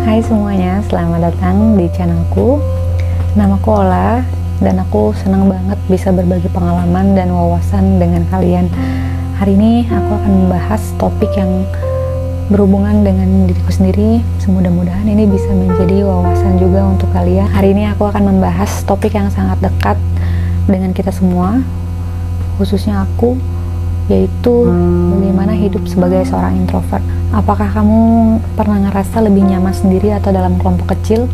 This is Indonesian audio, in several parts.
Hai semuanya, selamat datang di channelku. Namaku Ola dan aku senang banget bisa berbagi pengalaman dan wawasan dengan kalian. Hari ini aku akan membahas topik yang berhubungan dengan diriku sendiri. Mudah-mudahan ini bisa menjadi wawasan juga untuk kalian. Hari ini aku akan membahas topik yang sangat dekat dengan kita semua, khususnya aku, yaitu bagaimana hidup sebagai seorang introvert. Apakah kamu pernah ngerasa lebih nyaman sendiri atau dalam kelompok kecil?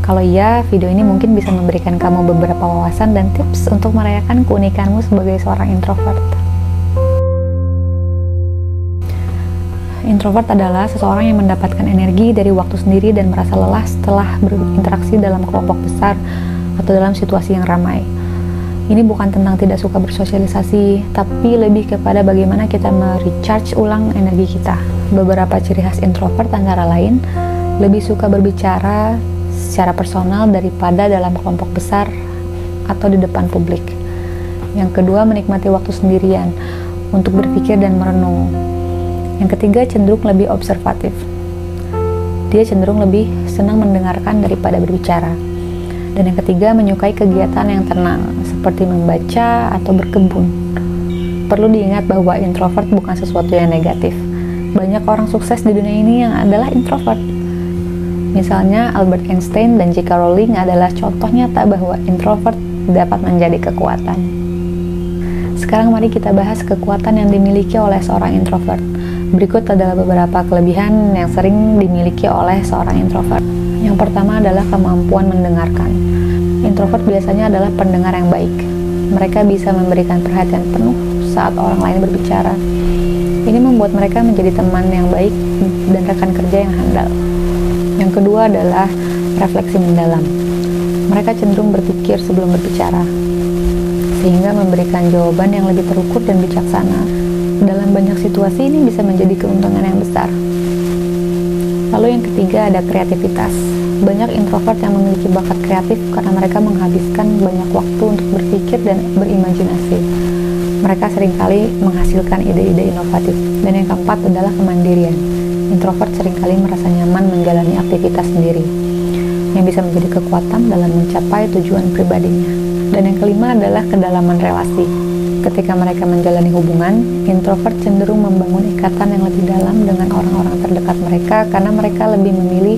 Kalau iya, video ini mungkin bisa memberikan kamu beberapa wawasan dan tips untuk merayakan keunikanmu sebagai seorang introvert. Introvert adalah seseorang yang mendapatkan energi dari waktu sendiri dan merasa lelah setelah berinteraksi dalam kelompok besar atau dalam situasi yang ramai. Ini bukan tentang tidak suka bersosialisasi, tapi lebih kepada bagaimana kita merecharge ulang energi kita. Beberapa ciri khas introvert antara lain, lebih suka berbicara secara personal daripada dalam kelompok besar atau di depan publik. Yang kedua, menikmati waktu sendirian untuk berpikir dan merenung. Yang ketiga, cenderung lebih observatif. Dia cenderung lebih senang mendengarkan daripada berbicara. Dan yang ketiga, menyukai kegiatan yang tenang, seperti membaca atau berkebun. Perlu diingat bahwa introvert bukan sesuatu yang negatif. Banyak orang sukses di dunia ini yang adalah introvert. Misalnya Albert Einstein dan J.K. Rowling adalah contoh nyata bahwa introvert dapat menjadi kekuatan. Sekarang mari kita bahas kekuatan yang dimiliki oleh seorang introvert. Berikut adalah beberapa kelebihan yang sering dimiliki oleh seorang introvert. Yang pertama adalah kemampuan mendengarkan. Introvert biasanya adalah pendengar yang baik. Mereka bisa memberikan perhatian penuh saat orang lain berbicara. Ini membuat mereka menjadi teman yang baik dan rekan kerja yang handal. Yang kedua adalah refleksi mendalam. Mereka cenderung berpikir sebelum berbicara, sehingga memberikan jawaban yang lebih terukur dan bijaksana. Dalam banyak situasi ini bisa menjadi keuntungan yang besar. Lalu yang ketiga ada kreativitas. Banyak introvert yang memiliki bakat kreatif karena mereka menghabiskan banyak waktu untuk berpikir dan berimajinasi. Mereka seringkali menghasilkan ide-ide inovatif. Dan yang keempat adalah kemandirian. Introvert seringkali merasa nyaman menjalani aktivitas sendiri, yang bisa menjadi kekuatan dalam mencapai tujuan pribadinya. Dan yang kelima adalah kedalaman relasi. Ketika mereka menjalani hubungan, introvert cenderung membangun ikatan yang lebih dalam dengan orang-orang terdekat mereka karena mereka lebih memilih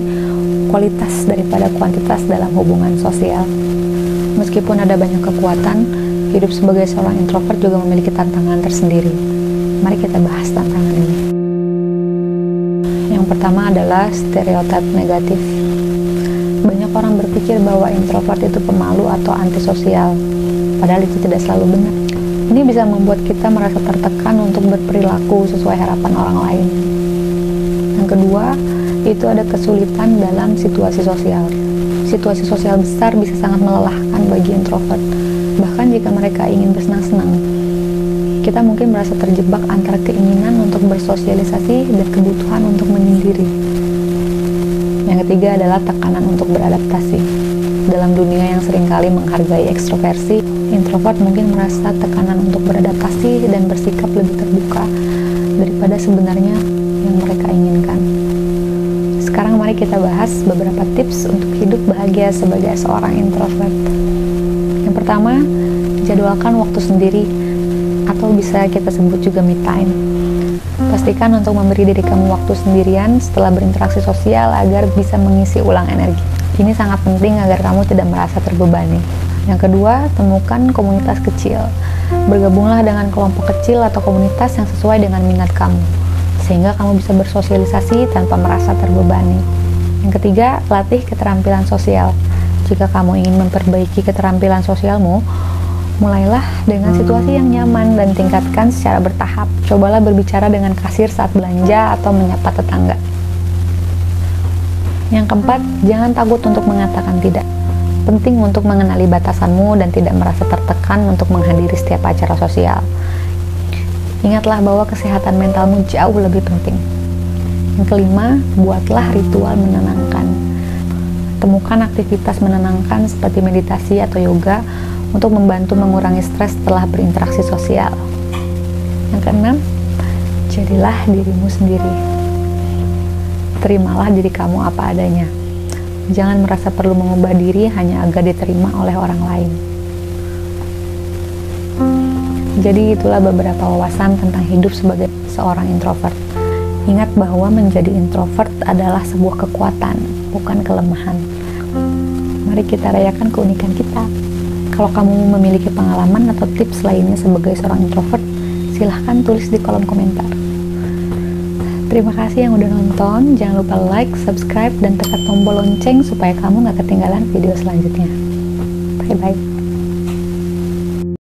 kualitas daripada kuantitas dalam hubungan sosial. Meskipun ada banyak kekuatan, hidup sebagai seorang introvert juga memiliki tantangan tersendiri. Mari kita bahas tantangan ini. Yang pertama adalah stereotip negatif. Banyak orang berpikir bahwa introvert itu pemalu atau antisosial, padahal itu tidak selalu benar. Ini bisa membuat kita merasa tertekan untuk berperilaku sesuai harapan orang lain. Yang kedua, itu ada kesulitan dalam situasi sosial. Situasi sosial besar bisa sangat melelahkan bagi introvert. Bahkan jika mereka ingin bersenang-senang, kita mungkin merasa terjebak antara keinginan untuk bersosialisasi dan kebutuhan untuk menyendiri. Yang ketiga adalah tekanan untuk beradaptasi. Dalam dunia yang seringkali menghargai ekstroversi, introvert mungkin merasa tekanan untuk beradaptasi dan bersikap lebih terbuka daripada sebenarnya yang mereka inginkan. Sekarang mari kita bahas beberapa tips untuk hidup bahagia sebagai seorang introvert. Yang pertama, jadwalkan waktu sendiri atau bisa kita sebut juga me time. Pastikan untuk memberi diri kamu waktu sendirian setelah berinteraksi sosial agar bisa mengisi ulang energi. Ini sangat penting agar kamu tidak merasa terbebani. Yang kedua, temukan komunitas kecil. Bergabunglah dengan kelompok kecil atau komunitas yang sesuai dengan minat kamu, sehingga kamu bisa bersosialisasi tanpa merasa terbebani. Yang ketiga, latih keterampilan sosial. Jika kamu ingin memperbaiki keterampilan sosialmu, mulailah dengan situasi yang nyaman dan tingkatkan secara bertahap. Cobalah berbicara dengan kasir saat belanja atau menyapa tetangga. Yang keempat, jangan takut untuk mengatakan tidak. Penting untuk mengenali batasanmu dan tidak merasa tertekan untuk menghadiri setiap acara sosial. Ingatlah bahwa kesehatan mentalmu jauh lebih penting. Yang kelima, buatlah ritual menenangkan. Temukan aktivitas menenangkan seperti meditasi atau yoga untuk membantu mengurangi stres setelah berinteraksi sosial. Yang keenam, jadilah dirimu sendiri. terimalah diri kamu apa adanya. Jangan merasa perlu mengubah diri hanya agar diterima oleh orang lain. Jadi itulah beberapa wawasan tentang hidup sebagai seorang introvert. Ingat bahwa menjadi introvert adalah sebuah kekuatan, bukan kelemahan. Mari kita rayakan keunikan kita. Kalau kamu memiliki pengalaman atau tips lainnya sebagai seorang introvert, silahkan tulis di kolom komentar. Terima kasih yang udah nonton. Jangan lupa like, subscribe, dan tekan tombol lonceng supaya kamu gak ketinggalan video selanjutnya. Bye-bye.